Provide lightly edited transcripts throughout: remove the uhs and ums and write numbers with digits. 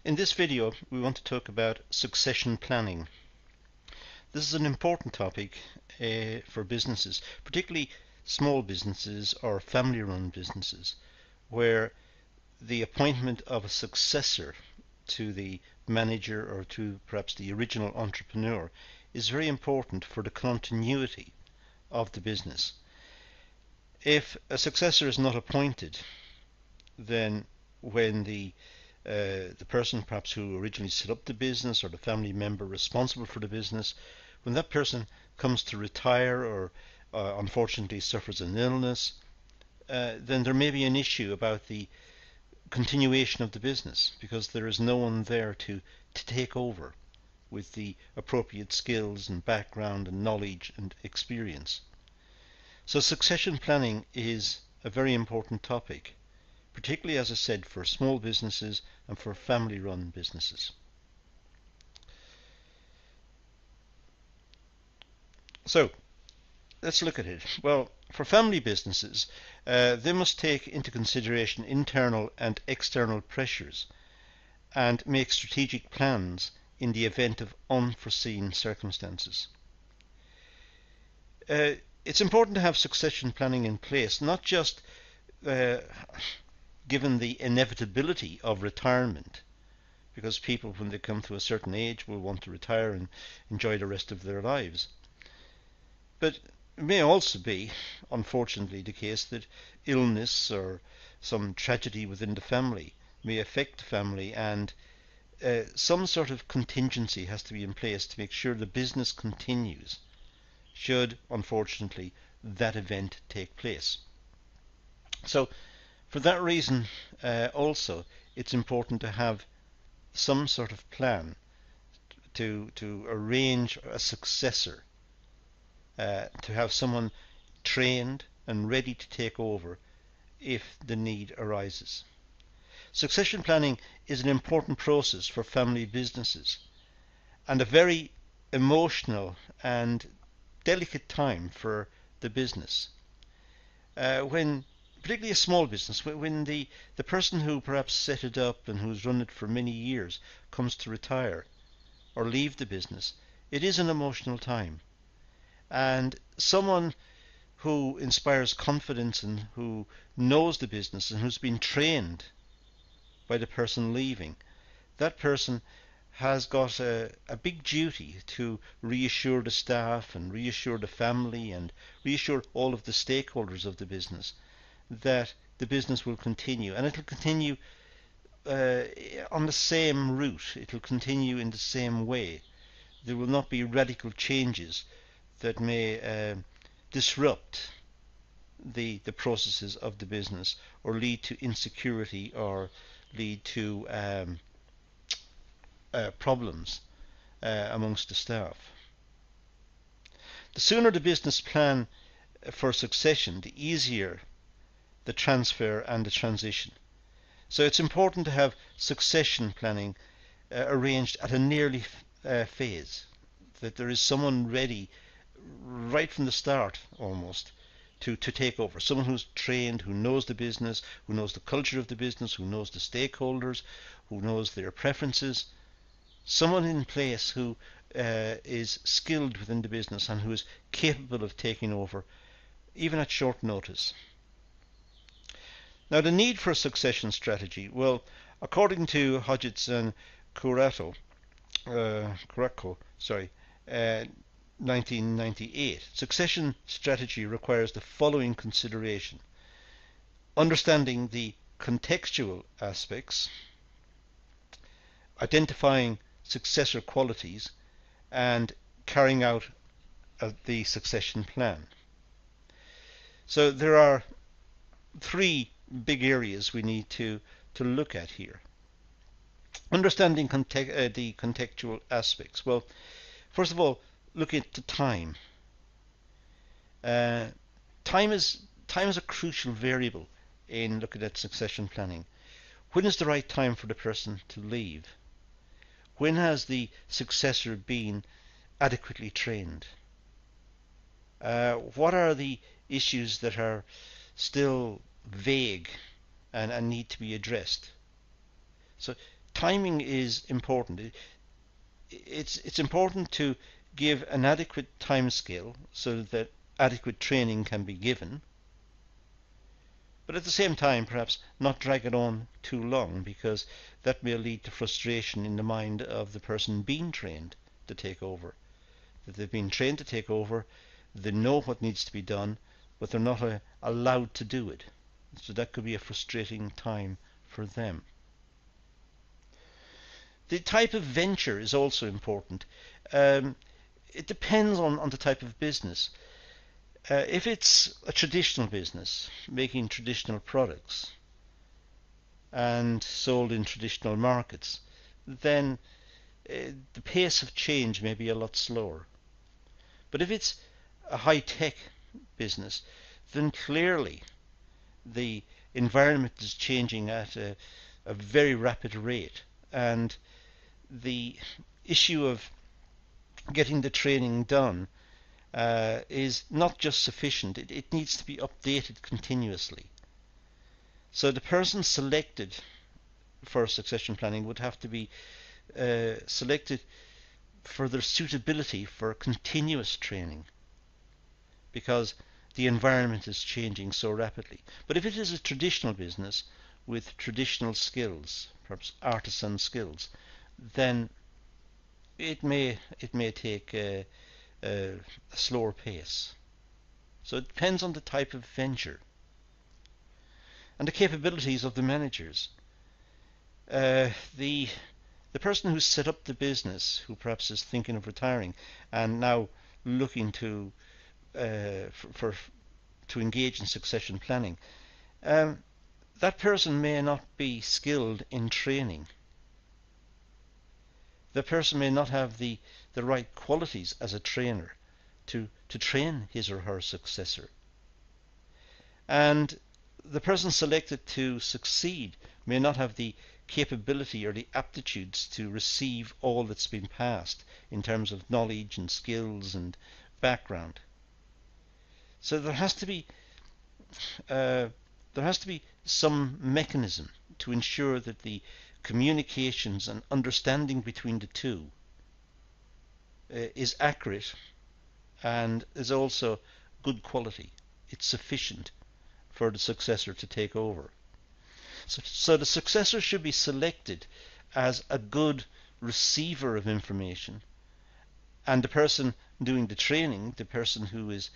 In this video, we want to talk about succession planning. This is an important topic for businesses, particularly small businesses or family-run businesses, where the appointment of a successor to the manager or to perhaps the original entrepreneur is very important for the continuity of the business. If a successor is not appointed, then when the person perhaps who originally set up the business or the family member responsible for the business, when that person comes to retire or unfortunately suffers an illness, then there may be an issue about the continuation of the business because there is no one there to take over with the appropriate skills and background and knowledge and experience. So succession planning is a very important topic, particularly, as I said, for small businesses and for family-run businesses. So let's look at it. Well, for family businesses, they must take into consideration internal and external pressures and make strategic plans in the event of unforeseen circumstances. It's important to have succession planning in place, not just given the inevitability of retirement, because people, when they come to a certain age, will want to retire and enjoy the rest of their lives. But it may also be, unfortunately, the case that illness or some tragedy within the family may affect the family, and some sort of contingency has to be in place to make sure the business continues should, unfortunately, that event take place. So for that reason, also, it's important to have some sort of plan to arrange a successor, to have someone trained and ready to take over if the need arises. Succession planning is an important process for family businesses and a very emotional and delicate time for the business. When particularly a small business, when the person who perhaps set it up and who's run it for many years comes to retire or leave the business, it is an emotional time. And someone who inspires confidence and who knows the business and who's been trained by the person leaving, that person has got a big duty to reassure the staff and reassure the family and reassure all of the stakeholders of the business that the business will continue, and it'll continue on the same route. It'll continue in the same way. There will not be radical changes that may disrupt the processes of the business or lead to insecurity or lead to problems amongst the staff. The sooner the business plan for succession, the easier the transfer and the transition. So it's important to have succession planning arranged at an early phase, that there is someone ready right from the start almost to take over, someone who's trained, who knows the business, who knows the culture of the business, who knows the stakeholders, who knows their preferences, someone in place who is skilled within the business and who is capable of taking over even at short notice. Now, the need for a succession strategy, well, according to Hodgetts and Curaco, 1998, succession strategy requires the following consideration: understanding the contextual aspects, identifying successor qualities, and carrying out the succession plan. So there are three big areas we need to look at here. Understanding the contextual aspects. Well, first of all, look at the time. Time is a crucial variable in looking at succession planning. When is the right time for the person to leave? When has the successor been adequately trained? What are the issues that are still vague and need to be addressed? So timing is important. It's important to give an adequate time scale so that adequate training can be given, but at the same time perhaps not drag it on too long, because that may lead to frustration in the mind of the person being trained to take over. That they've been trained to take over, they know what needs to be done, but they're not allowed to do it. So that could be a frustrating time for them. The type of venture is also important. It depends on the type of business. If it's a traditional business, making traditional products and sold in traditional markets, then the pace of change may be a lot slower. But if it's a high-tech business, then clearly the environment is changing at a very rapid rate, and the issue of getting the training done is not just sufficient, it needs to be updated continuously. So the person selected for succession planning would have to be selected for their suitability for continuous training, because the environment is changing so rapidly. But if it is a traditional business with traditional skills, perhaps artisan skills, then it may take a slower pace. So it depends on the type of venture and the capabilities of the managers. The person who set up the business, who perhaps is thinking of retiring and now looking to engage in succession planning, that person may not be skilled in training. The person may not have the right qualities as a trainer to train his or her successor. And the person selected to succeed may not have the capability or the aptitudes to receive all that's been passed in terms of knowledge and skills and background. So there has to be some mechanism to ensure that the communications and understanding between the two is accurate and is also good quality. It's sufficient for the successor to take over. So the successor should be selected as a good receiver of information, and the person doing the training, the person who is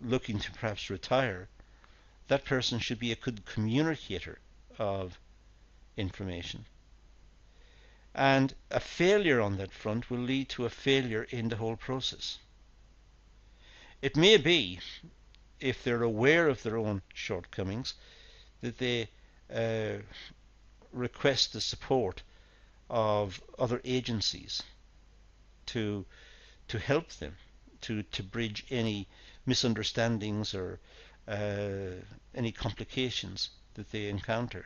looking to perhaps retire, that person should be a good communicator of information. And a failure on that front will lead to a failure in the whole process. It may be, if they're aware of their own shortcomings, that they request the support of other agencies to help them to bridge any misunderstandings or any complications that they encounter.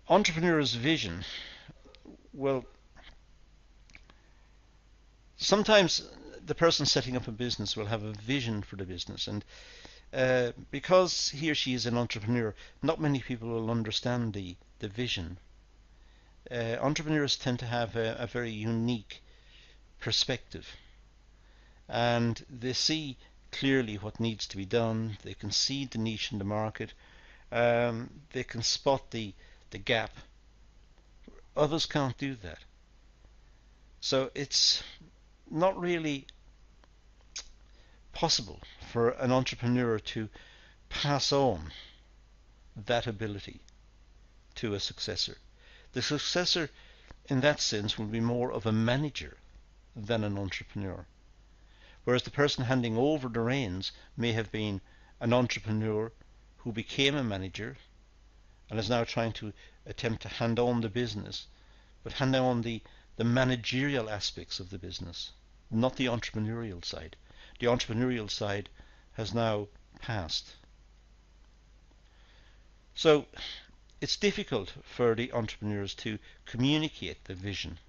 Entrepreneur's vision. Well, sometimes the person setting up a business will have a vision for the business, and because he or she is an entrepreneur, not many people will understand the vision. Entrepreneurs tend to have a very unique perspective, and they see clearly what needs to be done. They can see the niche in the market. They can spot the gap. Others can't do that. So it's not really possible for an entrepreneur to pass on that ability to a successor. The successor in that sense will be more of a manager than an entrepreneur, whereas the person handing over the reins may have been an entrepreneur who became a manager and is now trying to attempt to hand on the business, but hand on the managerial aspects of the business, not the entrepreneurial side. The entrepreneurial side has now passed. So it's difficult for the entrepreneurs to communicate the vision.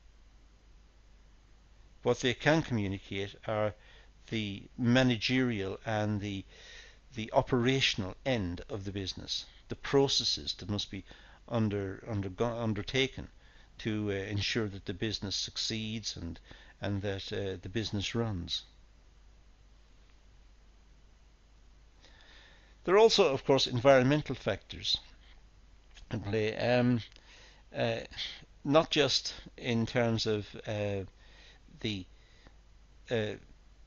What they can communicate are the managerial and the the operational end of the business, the processes that must be undertaken to ensure that the business succeeds and that the business runs. There are also, of course, environmental factors at play, not just in terms of the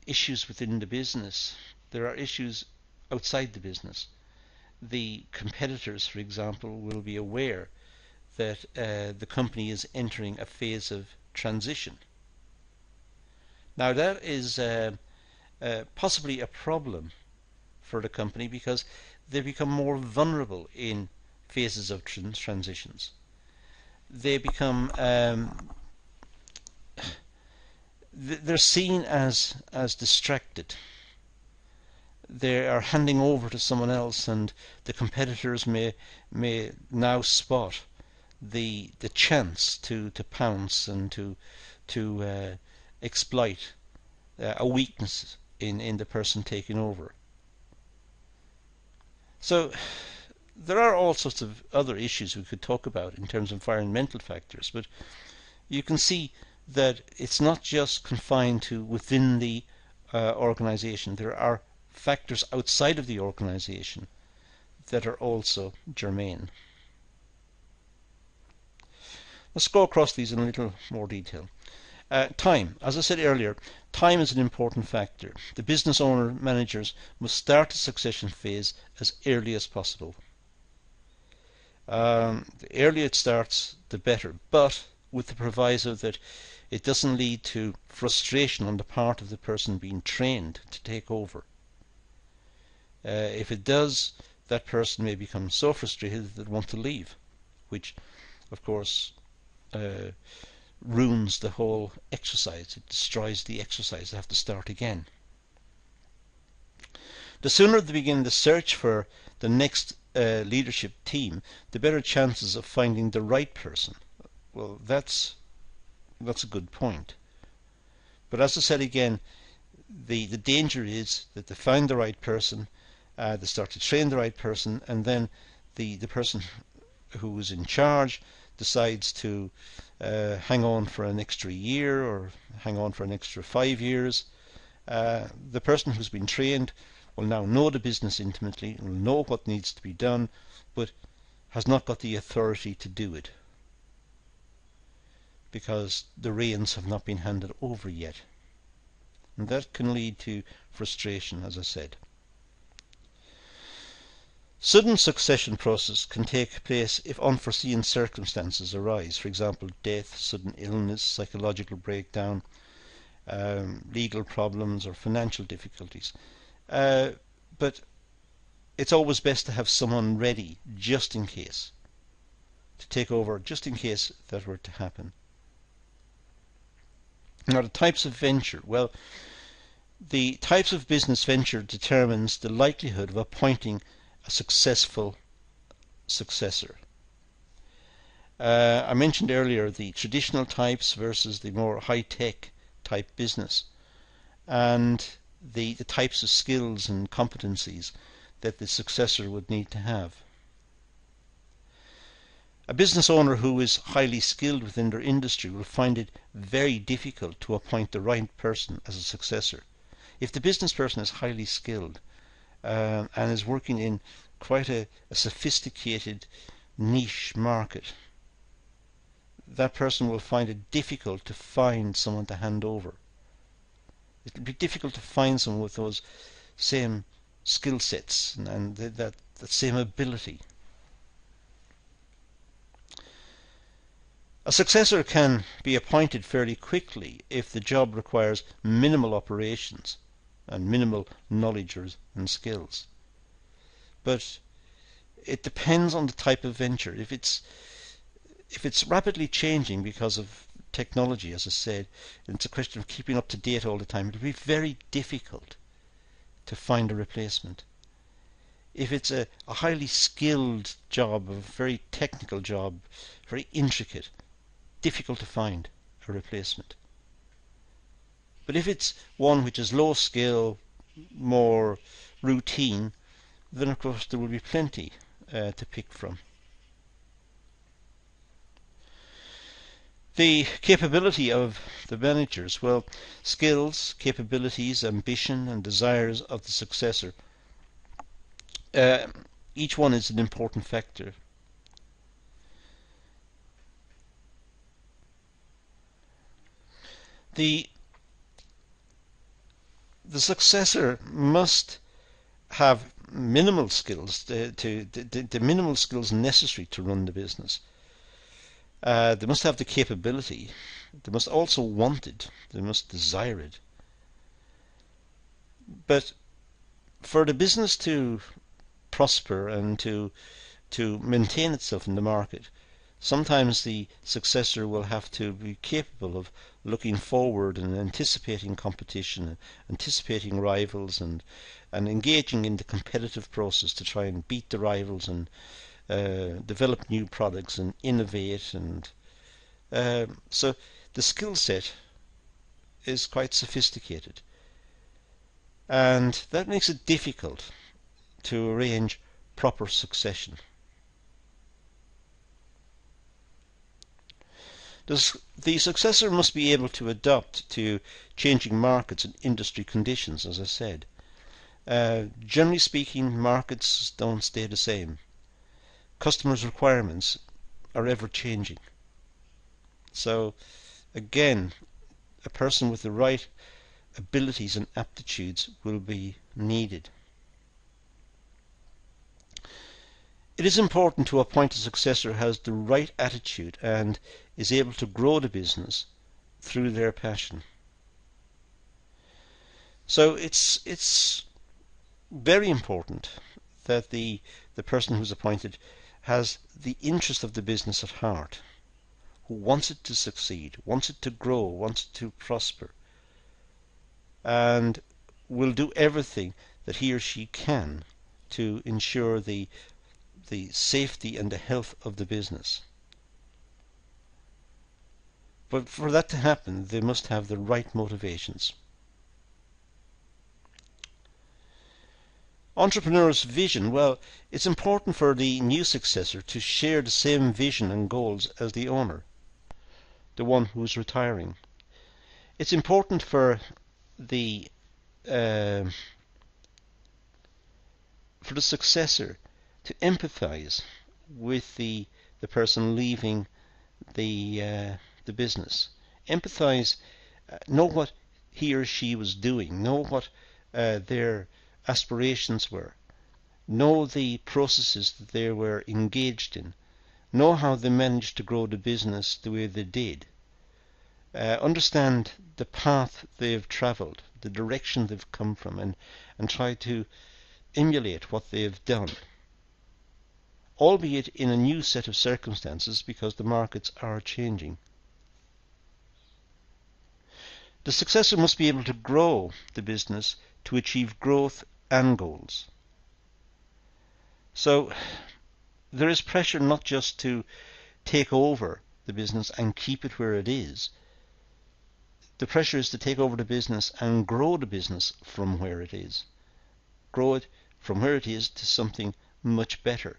issues within the business. There are issues outside the business. The competitors, for example, will be aware that the company is entering a phase of transition. Now that is possibly a problem for the company because they become more vulnerable in phases of transitions. They become they're seen as distracted. They are handing over to someone else, and the competitors may now spot the chance to pounce and to exploit a weakness in the person taking over. So there are all sorts of other issues we could talk about in terms of environmental factors, but you can see that it's not just confined to within the organization. There are factors outside of the organization that are also germane. Let's go across these in a little more detail. Time. As I said earlier, time is an important factor. The business owner managers must start the succession phase as early as possible. The earlier it starts, the better, but with the proviso that it doesn't lead to frustration on the part of the person being trained to take over. If it does, that person may become so frustrated that they want to leave, which, of course, ruins the whole exercise. It destroys the exercise. They have to start again. The sooner they begin the search for the next leadership team, the better chances of finding the right person. Well, that's a good point. But as I said again, the danger is that they find the right person, they start to train the right person, and then the person who is in charge decides to hang on for an extra year or hang on for an extra 5 years. The person who's been trained will now know the business intimately, will know what needs to be done, but has not got the authority to do it because the reins have not been handed over yet. And that can lead to frustration, as I said. Sudden succession process can take place if unforeseen circumstances arise, for example, death, sudden illness, psychological breakdown, legal problems or financial difficulties. But it's always best to have someone ready just in case, to take over just in case that were to happen. Now the types of venture. Well, the types of business venture determines the likelihood of appointing a successful successor. I mentioned earlier the traditional types versus the more high-tech type business, and the types of skills and competencies that the successor would need to have. A business owner who is highly skilled within their industry will find it very difficult to appoint the right person as a successor. If the business person is highly skilled and is working in quite a sophisticated niche market, that person will find it difficult to find someone to hand over. It will be difficult to find someone with those same skill sets and that same ability. A successor can be appointed fairly quickly if the job requires minimal operations and minimal knowledge and skills. But it depends on the type of venture. If it's rapidly changing because of technology, as I said, and it's a question of keeping up to date all the time, it'll be very difficult to find a replacement. If it's a highly skilled job, a very technical job, very intricate, difficult to find a replacement. But if it's one which is low skill, more routine, then of course there will be plenty to pick from. The capability of the managers, well, skills, capabilities, ambition and desires of the successor, each one is an important factor. The successor must have minimal skills, the minimal skills necessary to run the business. They must have the capability. They must also want it. They must desire it. But for the business to prosper and to maintain itself in the market, sometimes the successor will have to be capable of looking forward and anticipating competition, anticipating rivals, and engaging in the competitive process to try and beat the rivals and develop new products and innovate. And so the skill set is quite sophisticated, and that makes it difficult to arrange proper succession. The successor must be able to adapt to changing markets and industry conditions, as I said. Generally speaking, markets don't stay the same. Customers' requirements are ever changing. So, again, a person with the right abilities and aptitudes will be needed. It is important to appoint a successor who has the right attitude and is able to grow the business through their passion. So it's very important that the person who's appointed has the interest of the business at heart, who wants it to succeed, wants it to grow, wants it to prosper, and will do everything that he or she can to ensure the safety and the health of the business. But for that to happen, they must have the right motivations. Entrepreneur's vision, well, it's important for the new successor to share the same vision and goals as the owner, the one who's retiring. It's important for the successor to empathize with the person leaving the business. Empathize, know what he or she was doing, know what their aspirations were, know the processes that they were engaged in, know how they managed to grow the business the way they did, understand the path they've travelled, the direction they've come from, and try to emulate what they've done, albeit in a new set of circumstances because the markets are changing. The successor must be able to grow the business to achieve growth and goals. So there is pressure not just to take over the business and keep it where it is. The pressure is to take over the business and grow the business from where it is. Grow it from where it is to something much better,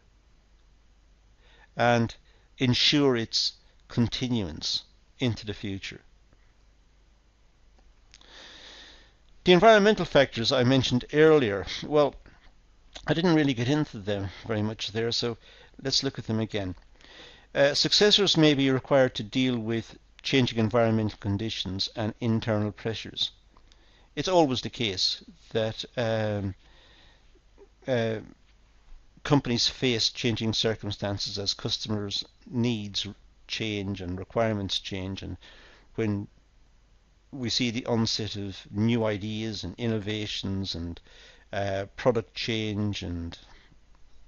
and ensure its continuance into the future. The environmental factors I mentioned earlier, well, I didn't really get into them very much there, so let's look at them again. Successors may be required to deal with changing environmental conditions and internal pressures. It's always the case that companies face changing circumstances as customers' needs change and requirements change, and when we see the onset of new ideas and innovations and product change, and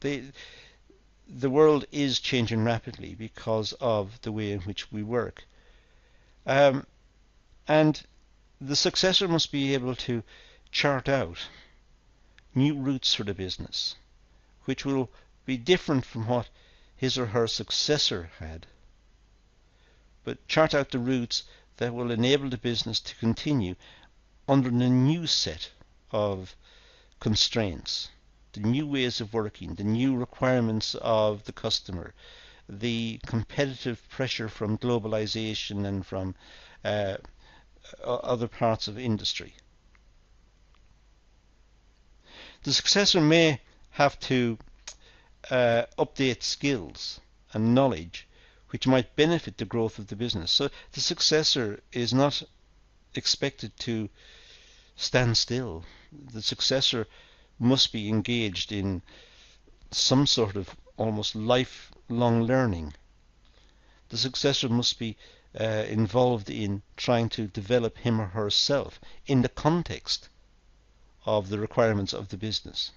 the world is changing rapidly because of the way in which we work. And the successor must be able to chart out new routes for the business, which will be different from what his or her successor had, but chart out the routes that will enable the business to continue under a new set of constraints. the new ways of working, the new requirements of the customer, the competitive pressure from globalization and from other parts of industry. The successor may have to update skills and knowledge which might benefit the growth of the business. So the successor is not expected to stand still. The successor must be engaged in some sort of almost lifelong learning. The successor must be involved in trying to develop him or herself in the context of the requirements of the business.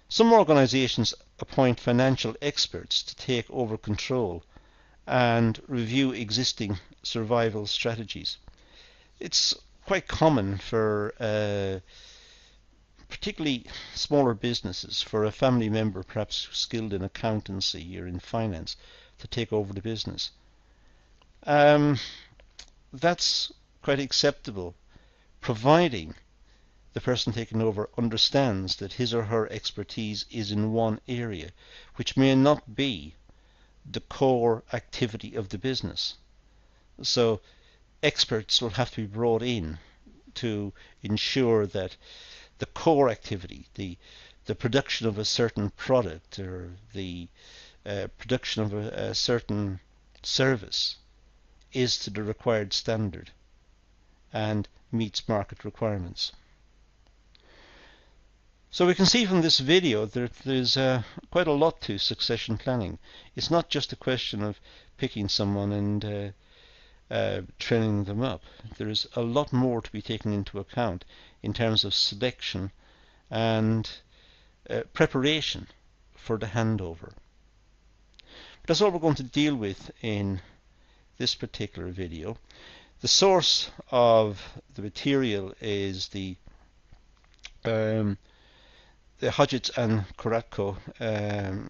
Some organizations appoint financial experts to take over control and review existing survival strategies. It's quite common for particularly smaller businesses, for a family member perhaps skilled in accountancy or in finance to take over the business. That's quite acceptable, providing the person taking over understands that his or her expertise is in one area, which may not be the core activity of the business. So experts will have to be brought in to ensure that the core activity, the production of a certain product or the production of a certain service is to the required standard and meets market requirements. So we can see from this video that there's quite a lot to succession planning. It's not just a question of picking someone and training them up. There is a lot more to be taken into account in terms of selection and preparation for the handover. But that's all we're going to deal with in this particular video. The source of the material is the Hodgetts and Koratko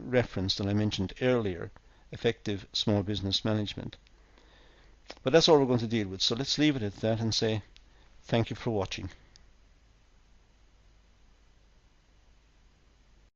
reference that I mentioned earlier, Effective Small Business Management. But that's all we're going to deal with. So let's leave it at that and say thank you for watching.